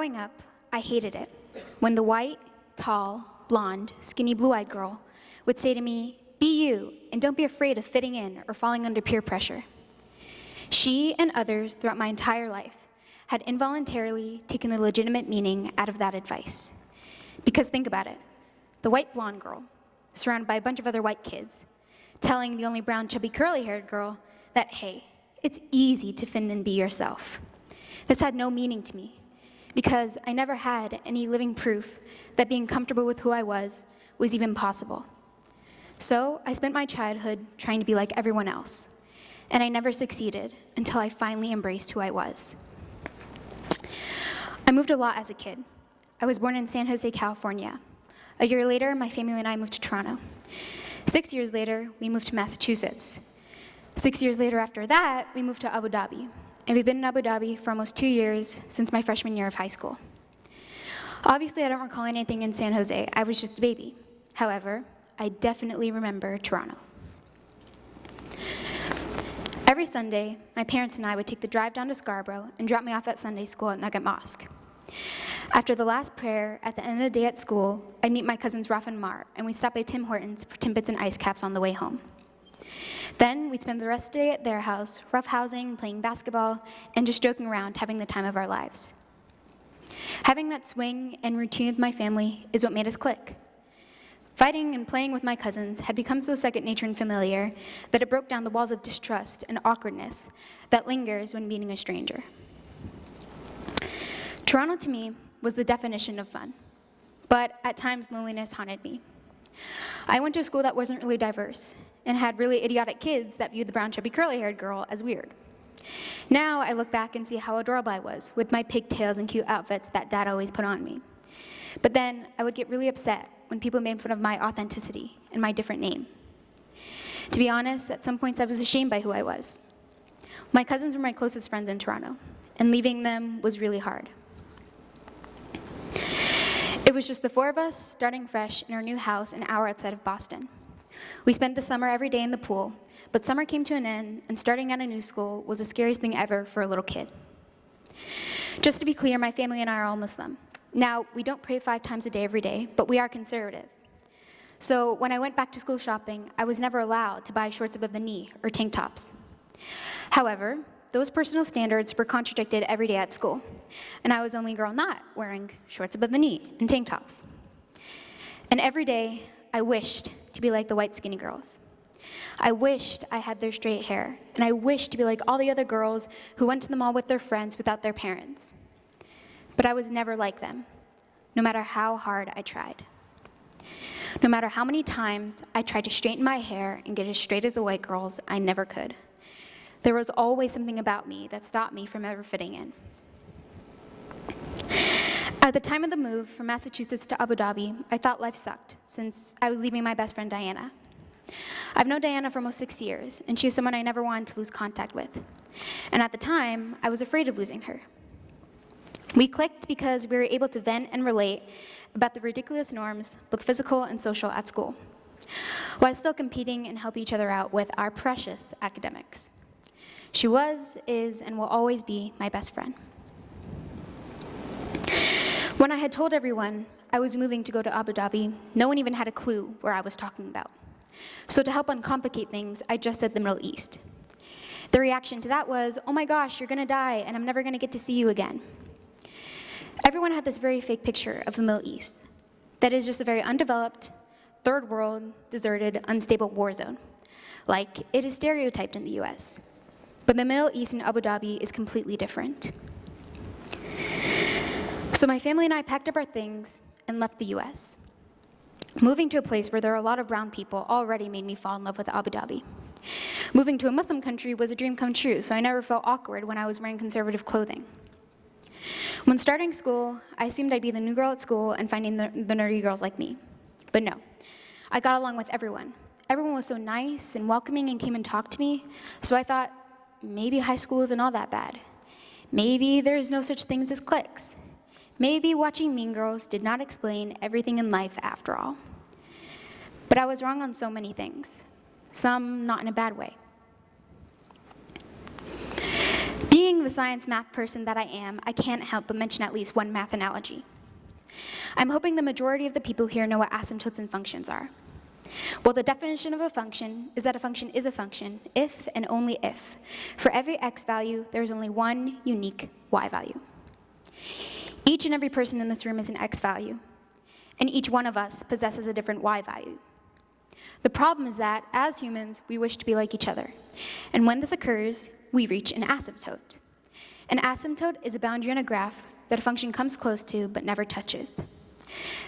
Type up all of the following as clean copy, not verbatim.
Growing up, I hated it when the white, tall, blonde, skinny, blue-eyed girl would say to me, "Be you, and don't be afraid of fitting in or falling under peer pressure." She and others throughout my entire life had involuntarily taken the legitimate meaning out of that advice. Because think about it, the white blonde girl, surrounded by a bunch of other white kids, telling the only brown, chubby, curly-haired girl that, hey, it's easy to fit in and be yourself. This had no meaning to me, because I never had any living proof that being comfortable with who I was even possible. So I spent my childhood trying to be like everyone else, and I never succeeded until I finally embraced who I was. I moved a lot as a kid. I was born in San Jose, California. A year later, my family and I moved to Toronto. 6 years later, we moved to Massachusetts. 6 years later after that, we moved to Abu Dhabi. And we've been in Abu Dhabi for almost 2 years since my freshman year of high school. Obviously, I don't recall anything in San Jose. I was just a baby. However, I definitely remember Toronto. Every Sunday, my parents and I would take the drive down to Scarborough and drop me off at Sunday school at Nugget Mosque. After the last prayer, at the end of the day at school, I'd meet my cousins Raf and Mar, and we'd stop by Tim Hortons for Timbits and ice caps on the way home. Then we'd spend the rest of the day at their house, roughhousing, playing basketball, and just joking around, having the time of our lives. Having that swing and routine with my family is what made us click. Fighting and playing with my cousins had become so second nature and familiar that it broke down the walls of distrust and awkwardness that lingers when meeting a stranger. Toronto to me was the definition of fun, but at times loneliness haunted me. I went to a school that wasn't really diverse and had really idiotic kids that viewed the brown, chubby, curly-haired girl as weird. Now I look back and see how adorable I was with my pigtails and cute outfits that Dad always put on me. But then I would get really upset when people made fun of my authenticity and my different name. To be honest, at some points I was ashamed by who I was. My cousins were my closest friends in Toronto, and leaving them was really hard. It was just the four of us, starting fresh in our new house an hour outside of Boston. We spent the summer every day in the pool, but summer came to an end, and starting at a new school was the scariest thing ever for a little kid. Just to be clear, my family and I are all Muslim. Now, we don't pray 5 times a day every day, but we are conservative. So when I went back to school shopping, I was never allowed to buy shorts above the knee or tank tops. However, those personal standards were contradicted every day at school, and I was the only girl not wearing shorts above the knee and tank tops. And every day, I wished to be like the white skinny girls. I wished I had their straight hair, and I wished to be like all the other girls who went to the mall with their friends without their parents. But I was never like them, no matter how hard I tried. No matter how many times I tried to straighten my hair and get as straight as the white girls, I never could. There was always something about me that stopped me from ever fitting in. At the time of the move from Massachusetts to Abu Dhabi, I thought life sucked, since I was leaving my best friend Diana. I've known Diana for almost 6 years, and she was someone I never wanted to lose contact with. And at the time, I was afraid of losing her. We clicked because we were able to vent and relate about the ridiculous norms, both physical and social, at school, while still competing and helping each other out with our precious academics. She was, is, and will always be my best friend. When I had told everyone I was moving to go to Abu Dhabi, no one even had a clue where I was talking about. So to help uncomplicate things, I just said the Middle East. The reaction to that was, "Oh my gosh, you're gonna die, and I'm never gonna get to see you again." Everyone had this very fake picture of the Middle East that is just a very undeveloped, third world, deserted, unstable war zone, like it is stereotyped in the US. But the Middle East and Abu Dhabi is completely different. So my family and I packed up our things and left the US. Moving to a place where there are a lot of brown people already made me fall in love with Abu Dhabi. Moving to a Muslim country was a dream come true, so I never felt awkward when I was wearing conservative clothing. When starting school, I assumed I'd be the new girl at school and finding the nerdy girls like me. But no, I got along with everyone. Everyone was so nice and welcoming and came and talked to me, so I thought, maybe high school isn't all that bad. Maybe there's no such things as cliques. Maybe watching Mean Girls did not explain everything in life after all. But I was wrong on so many things, some not in a bad way. Being Being the science math person that I am, I can't help but mention at least one math analogy. I'm hoping the majority of the people here know what asymptotes and functions are. Well, the definition of a function is that a function is a function if and only if, for every x value, there is only one unique y value. Each and every person in this room is an x value, and each one of us possesses a different y value. The problem is that, as humans, we wish to be like each other, and when this occurs, we reach an asymptote. An asymptote is a boundary on a graph that a function comes close to but never touches.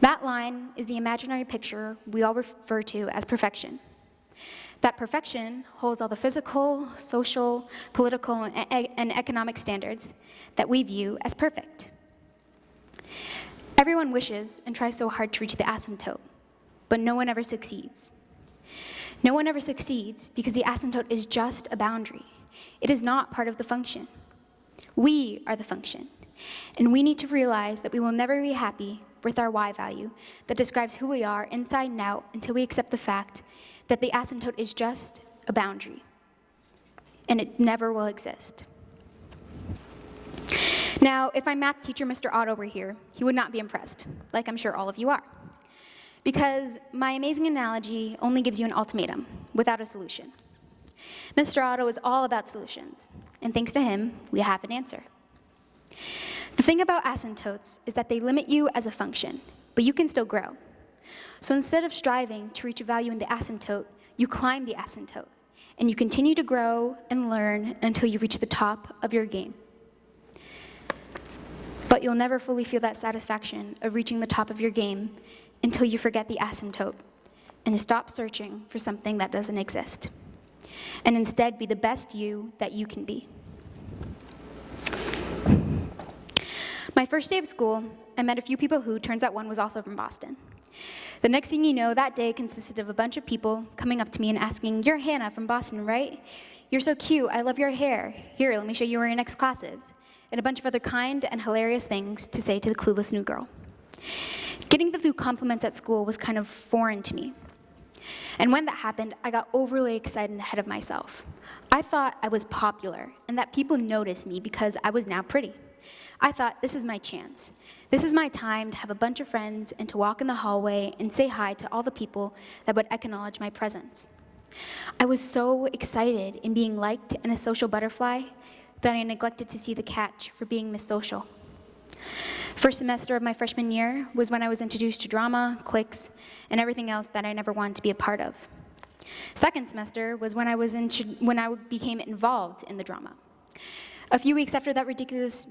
That line is the imaginary picture we all refer to as perfection. That perfection holds all the physical, social, political, and economic standards that we view as perfect. Everyone wishes and tries so hard to reach the asymptote, but no one ever succeeds. No one ever succeeds because the asymptote is just a boundary. It is not part of the function. We are the function, and we need to realize that we will never be happy with our y value that describes who we are inside and out until we accept the fact that the asymptote is just a boundary, and it never will exist. Now, if my math teacher, Mr. Otto, were here, he would not be impressed, like I'm sure all of you are, because my amazing analogy only gives you an ultimatum without a solution. Mr. Otto is all about solutions, and thanks to him, we have an answer. The thing about asymptotes is that they limit you as a function, but you can still grow. So instead of striving to reach a value in the asymptote, you climb the asymptote, and you continue to grow and learn until you reach the top of your game. But you'll never fully feel that satisfaction of reaching the top of your game until you forget the asymptote and stop searching for something that doesn't exist, and instead be the best you that you can be. My first day of school, I met a few people who, turns out one was also from Boston. The next thing you know, that day consisted of a bunch of people coming up to me and asking, "You're Hannah from Boston, right? You're so cute, I love your hair. Here, let me show you where your next class is." And a bunch of other kind and hilarious things to say to the clueless new girl. Getting the few compliments at school was kind of foreign to me. And when that happened, I got overly excited and ahead of myself. I thought I was popular and that people noticed me because I was now pretty. I thought, this is my chance. This is my time to have a bunch of friends and to walk in the hallway and say hi to all the people that would acknowledge my presence. I was so excited in being liked and a social butterfly that I neglected to see the catch for being Miss Social. First semester of my freshman year was when I was introduced to drama, cliques, and everything else that I never wanted to be a part of. Second semester was when I became involved in the drama. A few weeks after that ridiculous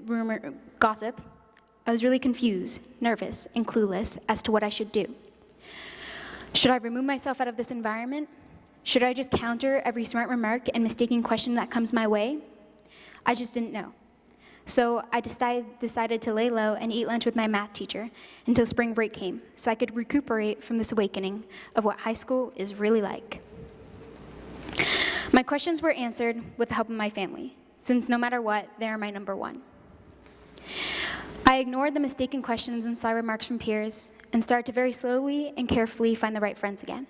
gossip, I was really confused, nervous, and clueless as to what I should do. Should I remove myself out of this environment? Should I just counter every smart remark and mistaken question that comes my way? I just didn't know. So I decided to lay low and eat lunch with my math teacher until spring break came, so I could recuperate from this awakening of what high school is really like. My questions were answered with the help of my family, since no matter what, they are my number one. I ignored the mistaken questions and sly remarks from peers and started to very slowly and carefully find the right friends again.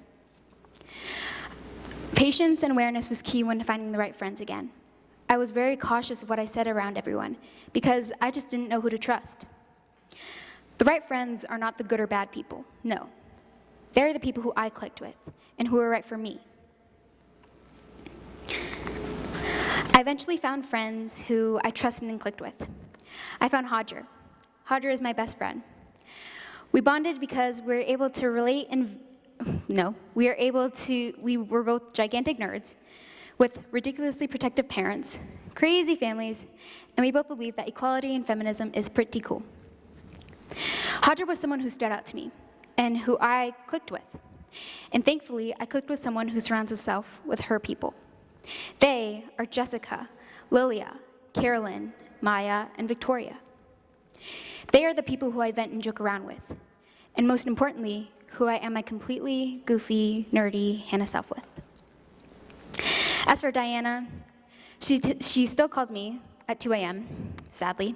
Patience and awareness was key when finding the right friends again. I was very cautious of what I said around everyone because I just didn't know who to trust. The right friends are not the good or bad people, no. They're the people who I clicked with and who were right for me. I eventually found friends who I trusted and clicked with. I found Hodger. Hodger is my best friend. We bonded because we were able to relate and, we were both gigantic nerds with ridiculously protective parents, crazy families, and we both believed that equality and feminism is pretty cool. Hodger was someone who stood out to me and who I clicked with. And thankfully, I clicked with someone who surrounds herself with her people. They are Jessica, Lilia, Carolyn, Maya, and Victoria. They are the people who I vent and joke around with, and most importantly, who I am my completely goofy, nerdy Hannah self with. As for Diana, she still calls me at 2 a.m., sadly,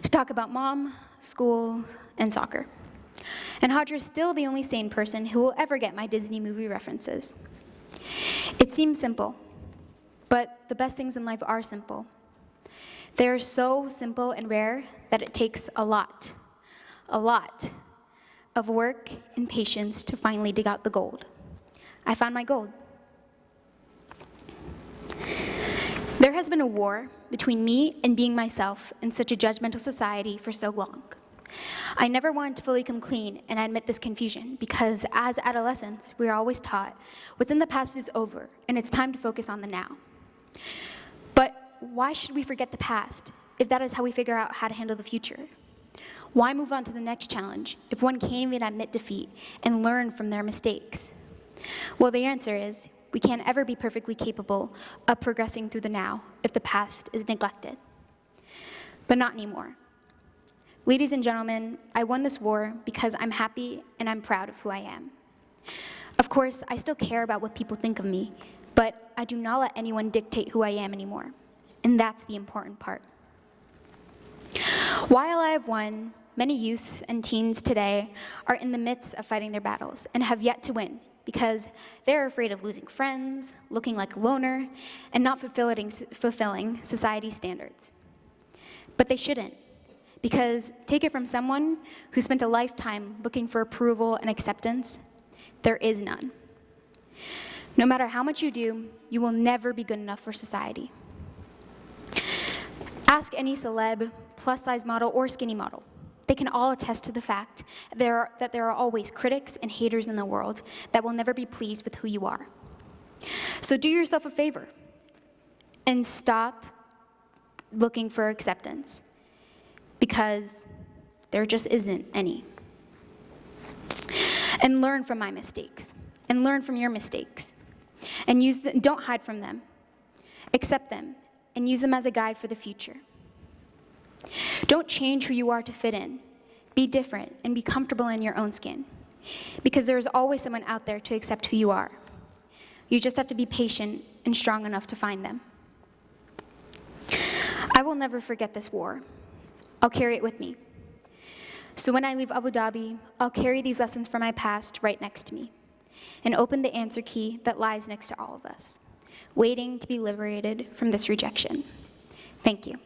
to talk about mom, school, and soccer. And Hodger is still the only sane person who will ever get my Disney movie references. It seems simple, but the best things in life are simple. They are so simple and rare that it takes a lot of work and patience to finally dig out the gold. I found my gold. There has been a war between me and being myself in such a judgmental society for so long. I never wanted to fully come clean, and I admit this confusion, because as adolescents, we are always taught what's in the past is over, and it's time to focus on the now. But why should we forget the past if that is how we figure out how to handle the future? Why move on to the next challenge if one can't even admit defeat and learn from their mistakes? Well, the answer is we can't ever be perfectly capable of progressing through the now if the past is neglected. But not anymore. Ladies and gentlemen, I won this war because I'm happy and I'm proud of who I am. Of course, I still care about what people think of me, but I do not let anyone dictate who I am anymore. And that's the important part. While I have won, many youths and teens today are in the midst of fighting their battles and have yet to win because they're afraid of losing friends, looking like a loner, and not fulfilling society's standards. But they shouldn't, because take it from someone who spent a lifetime looking for approval and acceptance, there is none. No matter how much you do, you will never be good enough for society. Ask any celeb, plus-size model, or skinny model. They can all attest to the fact that there are always critics and haters in the world that will never be pleased with who you are. So do yourself a favor and stop looking for acceptance, because there just isn't any. And learn from my mistakes, and learn from your mistakes, and don't hide from them. Accept them, and use them as a guide for the future. Don't change who you are to fit in. Be different and be comfortable in your own skin, because there is always someone out there to accept who you are. You just have to be patient and strong enough to find them. I will never forget this war. I'll carry it with me. So when I leave Abu Dhabi, I'll carry these lessons from my past right next to me and open the answer key that lies next to all of us, waiting to be liberated from this rejection. Thank you.